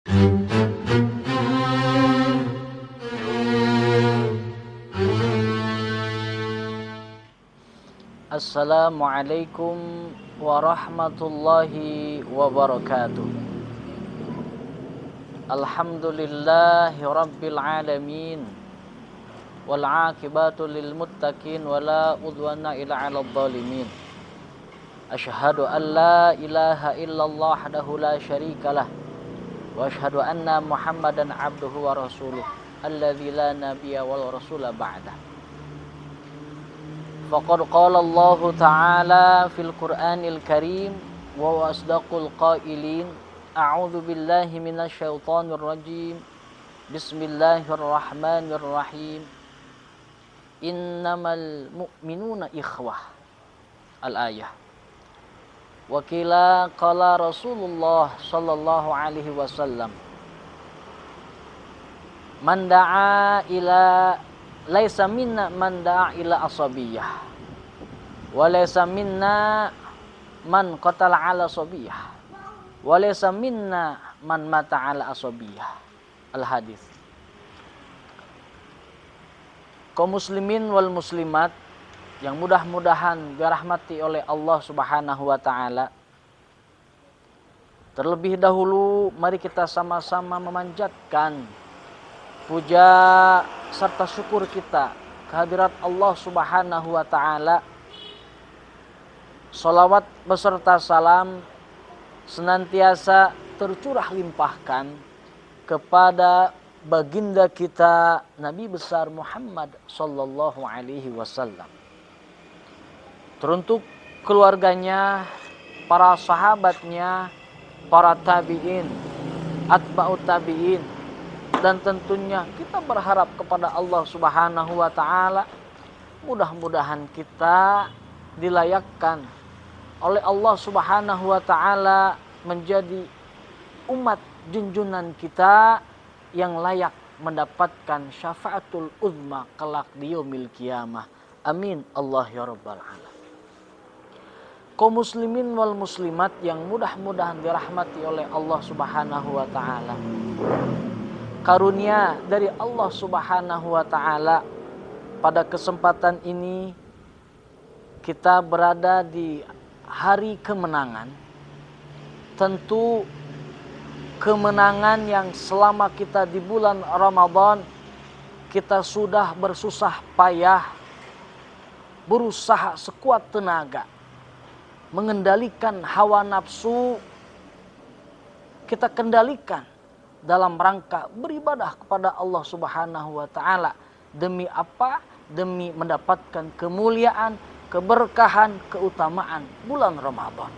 Assalamualaikum warahmatullahi wabarakatuh. Alhamdulillahi rabbil alamin. Wal aqibatu lil muttaqin wala udwana illa 'alal zalimin. Asyhadu an la ilaha illallah wahdahu la syarikalah wa asyhadu anna Muhammadan abduhu wa rasuluh alladzi la nabiyya wal rasula ba'da. Faqad qala Allah Ta'ala fil Qur'anil Karim wa asdaqul qailin. A'udzu billahi minasyaitonir rajim. Bismillahirrahmanirrahim. Innamal mu'minuna ikhwah. Al-ayah. Wa qila qala Rasulullah sallallahu alaihi wasallam. Man da'a ila laisa minna man da'a ila asabiyah wa laisa minna man qatala ala asabiyah wa laisa minna man mata ala asabiyah. Al-hadis. Kaum muslimin wal muslimat yang mudah-mudahan dirahmati oleh Allah Subhanahu wa taala. Terlebih dahulu mari kita sama-sama memanjatkan puja serta syukur kita kehadirat Allah Subhanahu wa taala. Salawat beserta salam senantiasa tercurah limpahkan kepada baginda kita Nabi besar Muhammad sallallahu alaihi wasallam. Teruntuk keluarganya, para sahabatnya, para tabi'in, atba'ut tabi'in, dan tentunya kita berharap kepada Allah Subhanahu wa taala mudah-mudahan kita dilayakkan oleh Allah Subhanahu wa taala menjadi umat junjungan kita yang layak mendapatkan syafaatul uzma kelak di yaumil qiyamah. Amin Allah ya rabbal alamin. Kaum muslimin wal muslimat yang mudah-mudahan dirahmati oleh Allah Subhanahu wa taala. Karunia dari Allah Subhanahu wa taala, pada kesempatan ini kita berada di hari kemenangan. Tentu kemenangan yang selama kita di bulan Ramadan kita sudah bersusah payah, berusaha sekuat tenaga mengendalikan hawa nafsu, kita kendalikan dalam rangka beribadah kepada Allah Subhanahu wa taala. Demi apa? Demi mendapatkan kemuliaan, keberkahan, keutamaan bulan Ramadan.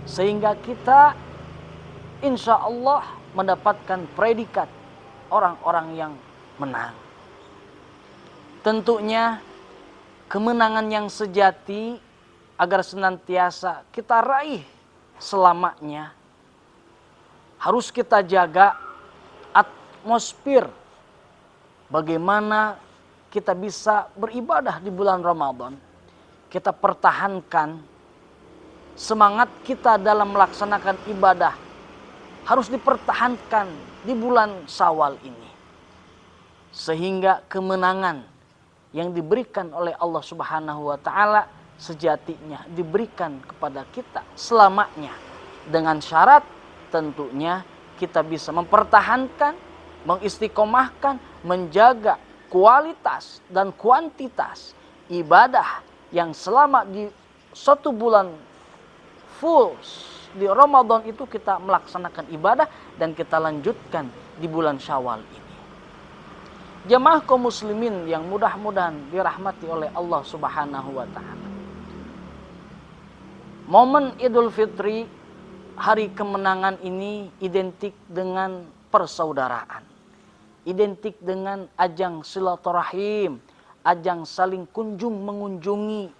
Sehingga kita insya Allah mendapatkan predikat orang-orang yang menang. Tentunya kemenangan yang sejati agar senantiasa kita raih selamanya, harus kita jaga atmosfer bagaimana kita bisa beribadah di bulan Ramadan. Kita pertahankan semangat kita dalam melaksanakan ibadah, harus dipertahankan di bulan Syawal ini. Sehingga kemenangan yang diberikan oleh Allah Subhanahu wa taala sejatinya diberikan kepada kita selamanya, dengan syarat tentunya kita bisa mempertahankan, mengistiqomahkan, menjaga kualitas dan kuantitas ibadah yang selama di satu bulan full di Ramadan itu kita melaksanakan ibadah dan kita lanjutkan di bulan Syawal ini. Jamaah kaum muslimin yang mudah-mudahan dirahmati oleh Allah Subhanahu wa taala. Momen Idul Fitri, hari kemenangan ini identik dengan persaudaraan, identik dengan ajang silaturahim, ajang saling kunjung mengunjungi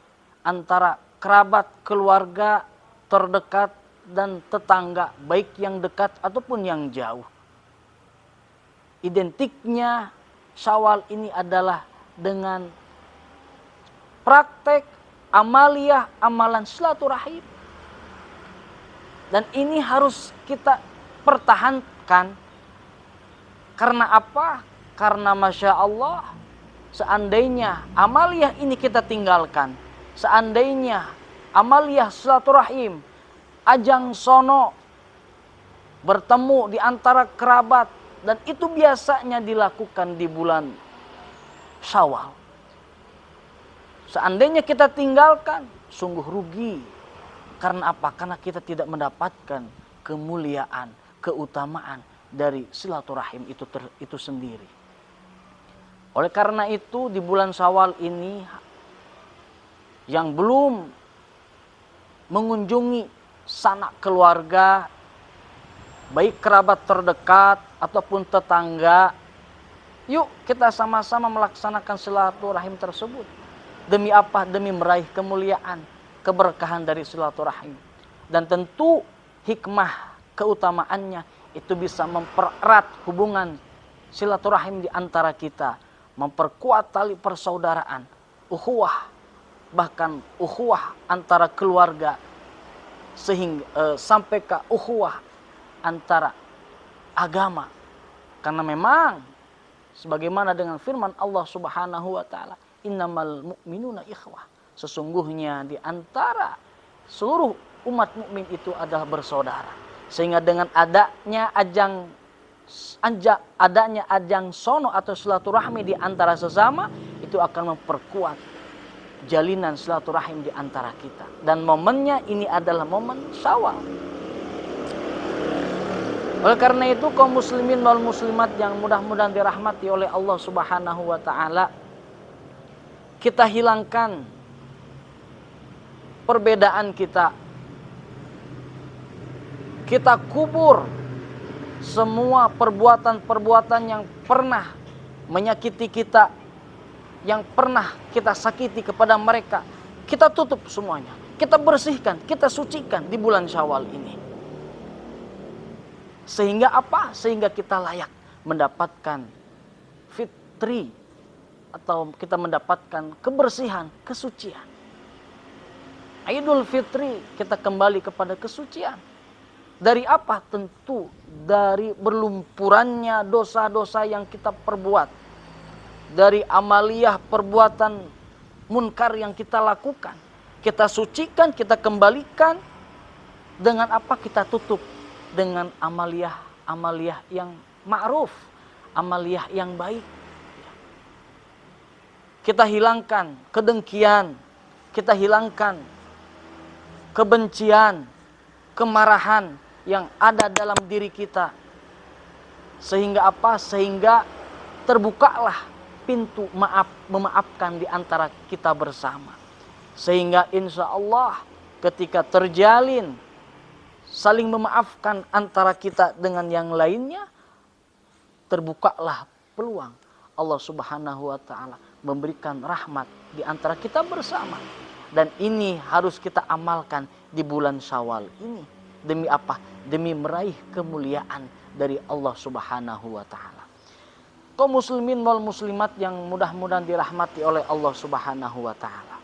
antara kerabat, keluarga terdekat dan tetangga, baik yang dekat ataupun yang jauh. Identiknya Syawal ini adalah dengan praktek amaliyah, amalan silaturahim. Dan ini harus kita pertahankan. Karena apa? Karena Masya Allah, seandainya amaliyah ini kita tinggalkan, seandainya amaliyah silaturahim, ajang sono, bertemu di antara kerabat, dan itu biasanya dilakukan di bulan Syawal. Seandainya kita tinggalkan, sungguh rugi. Karena apa? Karena kita tidak mendapatkan kemuliaan, keutamaan dari silaturahim itu sendiri. Oleh karena itu di bulan Syawal ini yang belum mengunjungi sanak keluarga, baik kerabat terdekat ataupun tetangga, yuk kita sama-sama melaksanakan silaturahim tersebut. Demi apa? Demi meraih kemuliaan, keberkahan dari silaturahim. Dan tentu hikmah keutamaannya itu bisa mempererat hubungan silaturahim di antara kita, memperkuat tali persaudaraan, ukhuwah, bahkan ukhuwah antara keluarga, sehingga sampai ke ukhuwah antara agama. Karena memang sebagaimana dengan firman Allah Subhanahu wa taala, innamal mu'minuna ikhwah. Sesungguhnya di antara seluruh umat mukmin itu adalah bersaudara. Sehingga dengan adanya ajang sono atau silaturahmi di antara sesama, itu akan memperkuat jalinan silaturahim di antara kita. Dan momennya ini adalah momen Syawal. Oleh karena itu kaum muslimin wal muslimat yang mudah-mudahan dirahmati oleh Allah Subhanahu wa taala, kita hilangkan perbedaan kita. Kita kubur semua perbuatan-perbuatan yang pernah menyakiti kita, yang pernah kita sakiti kepada mereka. Kita tutup semuanya. Kita bersihkan, kita sucikan di bulan Syawal ini. Sehingga apa? Sehingga kita layak mendapatkan fitri, atau kita mendapatkan kebersihan, kesucian. Idul Fitri, kita kembali kepada kesucian. Dari apa? Tentu dari berlumpurannya dosa-dosa yang kita perbuat. Dari amaliyah perbuatan munkar yang kita lakukan. Kita sucikan, kita kembalikan. Dengan apa? Kita tutup dengan amaliyah yang ma'ruf, amaliyah yang baik. Kita hilangkan kedengkian, kita hilangkan kebencian, kemarahan yang ada dalam diri kita. Sehingga apa? Sehingga terbukalah pintu memaafkan di antara kita bersama. Sehingga insya Allah ketika terjalin saling memaafkan antara kita dengan yang lainnya, terbukalah peluang Allah Subhanahu wa taala memberikan rahmat di antara kita bersama. Dan ini harus kita amalkan di bulan Syawal ini. Demi apa? Demi meraih kemuliaan dari Allah Subhanahu wa taala. Kaum muslimin wal muslimat yang mudah-mudahan dirahmati oleh Allah Subhanahu wa taala.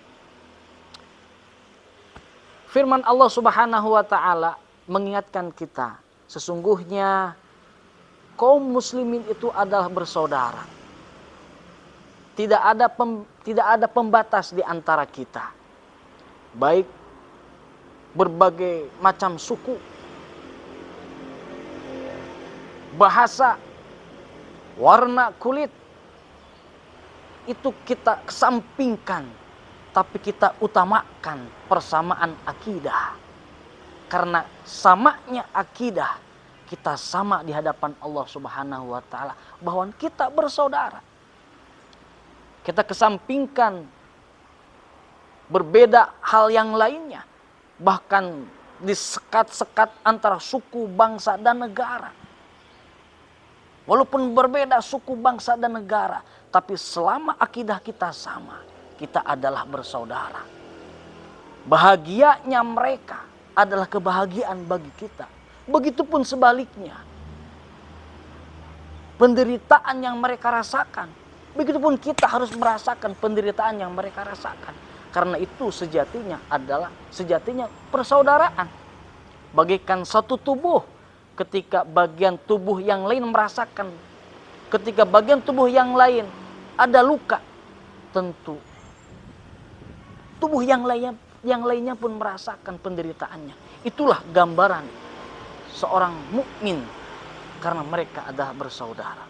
Firman Allah Subhanahu wa taala mengingatkan kita, sesungguhnya kaum muslimin itu adalah bersaudara. Tidak ada pembatas di antara kita. Baik berbagai macam suku, bahasa, warna kulit, itu kita kesampingkan, tapi kita utamakan persamaan akidah. Karena samanya akidah, kita sama di hadapan Allah Subhanahu wa taala, bahwa kita bersaudara. Kita kesampingkan berbeda hal yang lainnya, bahkan disekat-sekat antara suku, bangsa, dan negara. Walaupun berbeda suku, bangsa, dan negara, tapi selama akidah kita sama, kita adalah bersaudara. Bahagianya mereka adalah kebahagiaan bagi kita. Begitupun sebaliknya. Penderitaan yang mereka rasakan, begitupun kita harus merasakan penderitaan yang mereka rasakan. Karena itu sejatinya persaudaraan. Bagaikan satu tubuh, ketika bagian tubuh yang lain merasakan, ketika bagian tubuh yang lain ada luka, tentu tubuh yang lainnya pun merasakan penderitaannya. Itulah gambaran seorang mukmin, karena mereka adalah bersaudara.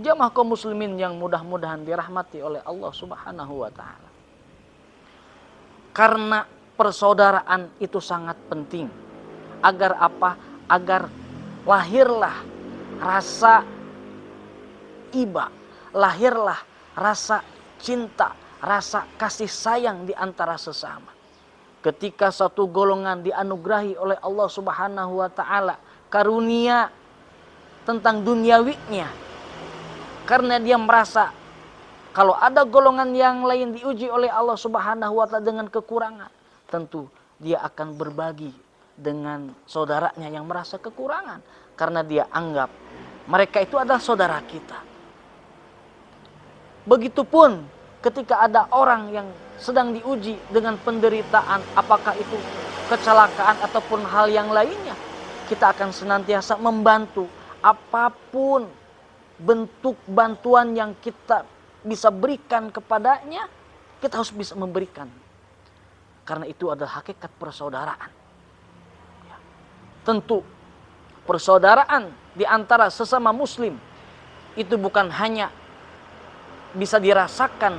Jamaah kaum muslimin yang mudah-mudahan dirahmati oleh Allah Subhanahu wa taala. Karena persaudaraan itu sangat penting. Agar apa? Agar lahirlah rasa iba, lahirlah rasa cinta, rasa kasih sayang di antara sesama. Ketika satu golongan dianugerahi oleh Allah Subhanahu wa taala karunia tentang duniawinya, karena dia merasa kalau ada golongan yang lain diuji oleh Allah Subhanahu wa taala dengan kekurangan, tentu dia akan berbagi dengan saudaranya yang merasa kekurangan, karena dia anggap mereka itu adalah saudara kita. Begitupun ketika ada orang yang sedang diuji dengan penderitaan, apakah itu kecelakaan ataupun hal yang lainnya, kita akan senantiasa membantu. Apapun bentuk bantuan yang kita bisa berikan kepadanya, kita harus bisa memberikan. Karena itu adalah hakikat persaudaraan. Ya. Tentu persaudaraan di antara sesama muslim itu bukan hanya bisa dirasakan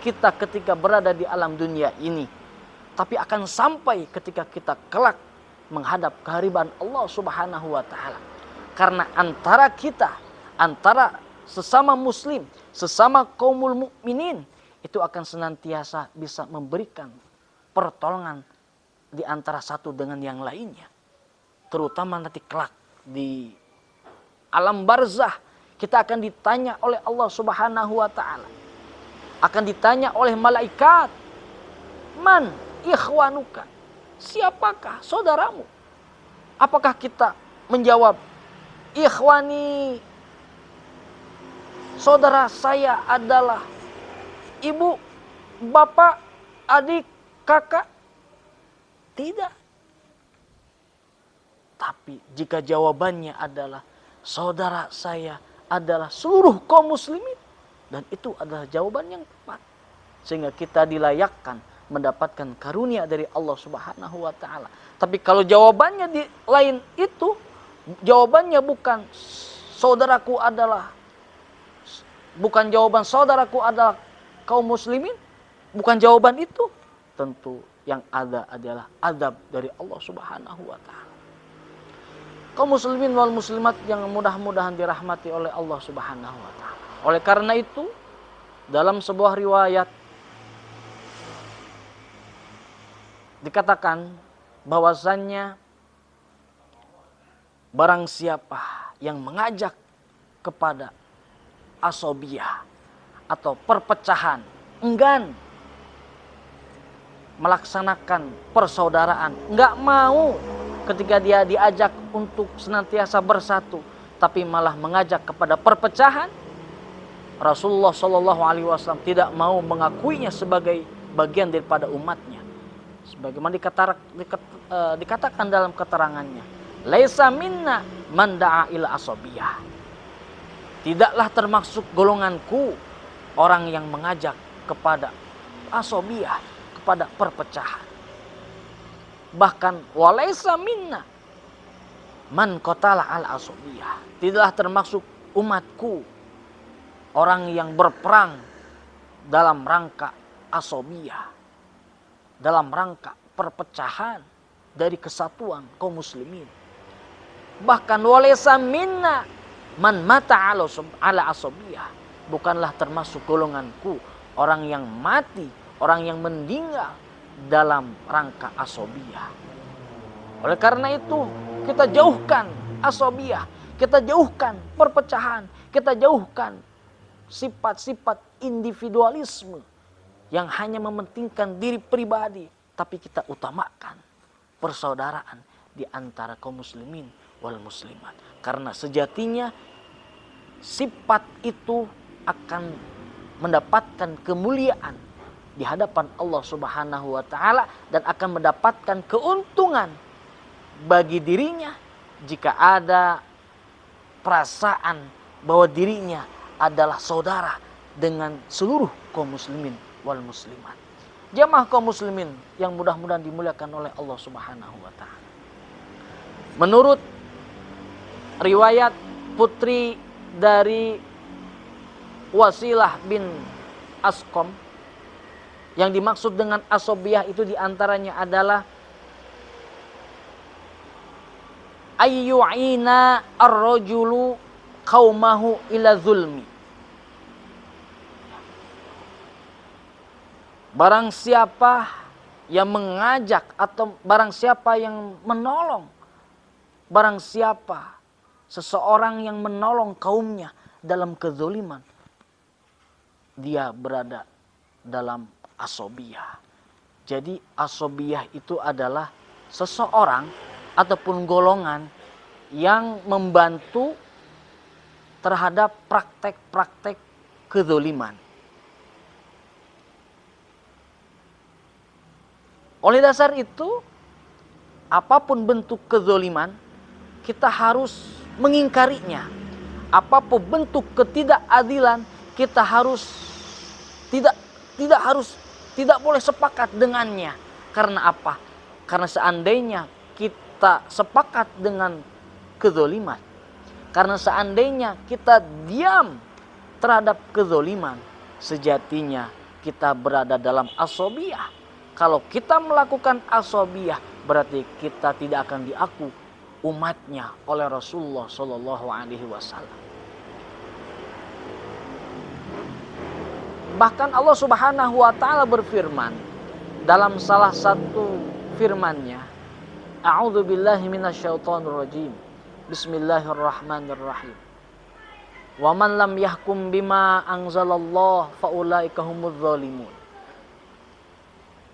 kita ketika berada di alam dunia ini, tapi akan sampai ketika kita kelak menghadap kehadiran Allah Subhanahu wa taala. Karena antara kita, antara sesama muslim, sesama kaumul mukminin, itu akan senantiasa bisa memberikan pertolongan di antara satu dengan yang lainnya. Terutama nanti kelak di alam barzah, kita akan ditanya oleh Allah Subhanahu wa taala. Akan ditanya oleh malaikat, "Man ikhwanuka?" Siapakah saudaramu? Apakah kita menjawab, "Ikhwani, saudara saya adalah ibu, bapak, adik, kakak"? Tidak. Tapi jika jawabannya adalah saudara saya adalah seluruh kaum muslimin, dan itu adalah jawaban yang tepat, sehingga kita dilayakkan mendapatkan karunia dari Allah Subhanahu wa taala. Tapi kalau jawabannya di lain itu, jawabannya bukan jawaban saudaraku adalah kaum muslimin, bukan jawaban itu, tentu yang ada adalah azab dari Allah Subhanahu wa taala. Kaum muslimin wal muslimat yang mudah-mudahan dirahmati oleh Allah Subhanahu wa taala. Oleh karena itu, dalam sebuah riwayat dikatakan bahwasannya barang siapa yang mengajak kepada asobiyah atau perpecahan, enggan melaksanakan persaudaraan, enggak mau ketika dia diajak untuk senantiasa bersatu, tapi malah mengajak kepada perpecahan, Rasulullah Shallallahu Alaihi Wasallam tidak mau mengakuinya sebagai bagian daripada umatnya. Sebagaimana dikatakan dalam keterangannya, "Laisa minna man da'a ila asobiyah." Tidaklah termasuk golonganku orang yang mengajak kepada asobiyah, kepada perpecahan. Bahkan walaisa minna man qatala al asobiyah. Tidaklah termasuk umatku orang yang berperang dalam rangka asobiyah, dalam rangka perpecahan dari kesatuan kaum muslimin. Bahkan walaisa minna man mata ala asobiyah. Bukanlah termasuk golonganku orang yang mati, orang yang meninggal dalam rangka asobiyah. Oleh karena itu, kita jauhkan asobiyah, kita jauhkan perpecahan, kita jauhkan sifat-sifat individualisme yang hanya mementingkan diri pribadi, tapi kita utamakan persaudaraan di antara kaum muslimin wal muslimat. Karena sejatinya sifat itu akan mendapatkan kemuliaan di hadapan Allah Subhanahu wa taala dan akan mendapatkan keuntungan bagi dirinya jika ada perasaan bahwa dirinya adalah saudara dengan seluruh kaum muslimin wal muslimat. Jamaah kaum muslimin yang mudah-mudahan dimuliakan oleh Allah Subhanahu wa taala. Menurut riwayat putri dari Wasilah bin Asqam, yang dimaksud dengan asobiyah itu diantaranya adalah ayyu'ina ar-rajulu qaumahu ila zulmi. Barang siapa yang mengajak atau barang siapa yang menolong, barang siapa seseorang yang menolong kaumnya dalam kezaliman, dia berada dalam asobiyah. Jadi asobiyah itu adalah seseorang ataupun golongan yang membantu terhadap praktek-praktek kezaliman. Oleh dasar itu, apapun bentuk kezaliman, kita harus mengingkarinya. Apapun bentuk ketidakadilan, kita harus tidak boleh sepakat dengannya. Karena apa? Karena seandainya kita sepakat dengan kezaliman, karena seandainya kita diam terhadap kezaliman, sejatinya kita berada dalam asobiyah. Kalau kita melakukan asobiyah, berarti kita tidak akan diaku umatnya oleh Rasulullah Shallallahu Alaihi Wasallam. Bahkan Allah Subhanahu Wa Taala berfirman dalam salah satu firman-Nya, A'udzu billahi minasyaitonir rajim. Bismillahirrahmanirrahim. Wa man lam yahkum bima anzalallah faulaika humudz zalimun.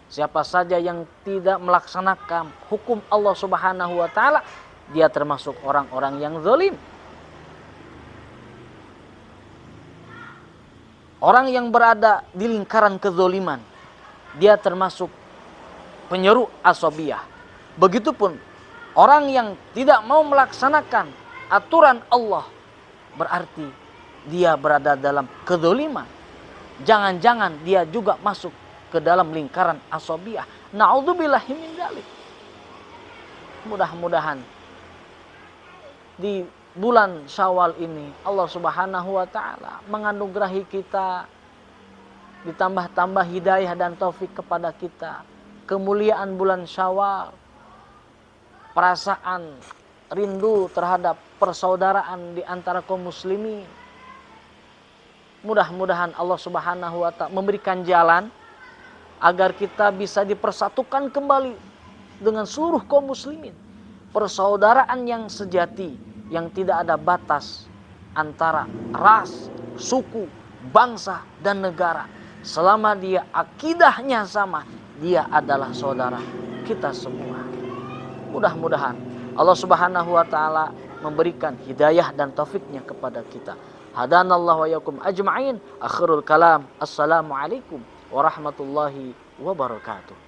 Siapa saja yang tidak melaksanakan hukum Allah Subhanahu wa taala, dia termasuk orang-orang yang zalim. Orang yang berada di lingkaran kezaliman, dia termasuk penyeru asobiyah. Begitupun orang yang tidak mau melaksanakan aturan Allah, berarti dia berada dalam kezaliman. Jangan-jangan dia juga masuk ke dalam lingkaran asobiyah. Na'udzubillahi min dzalik. Mudah-mudahan di bulan Syawal ini Allah Subhanahu wa taala menganugerahi kita, ditambah-tambah hidayah dan taufik kepada kita. Kemuliaan bulan Syawal, perasaan rindu terhadap persaudaraan di antara kaum muslimin. Mudah-mudahan Allah Subhanahu wa taala memberikan jalan agar kita bisa dipersatukan kembali dengan seluruh kaum muslimin. Persaudaraan yang sejati, yang tidak ada batas antara ras, suku, bangsa, dan negara. Selama dia akidahnya sama, dia adalah saudara kita semua. Mudah-mudahan Allah Subhanahu wa taala memberikan hidayah dan taufiknya kepada kita. Hadanallahu wa yakum ajma'in. Akhirul kalam. Assalamualaikum warahmatullahi wabarakatuh.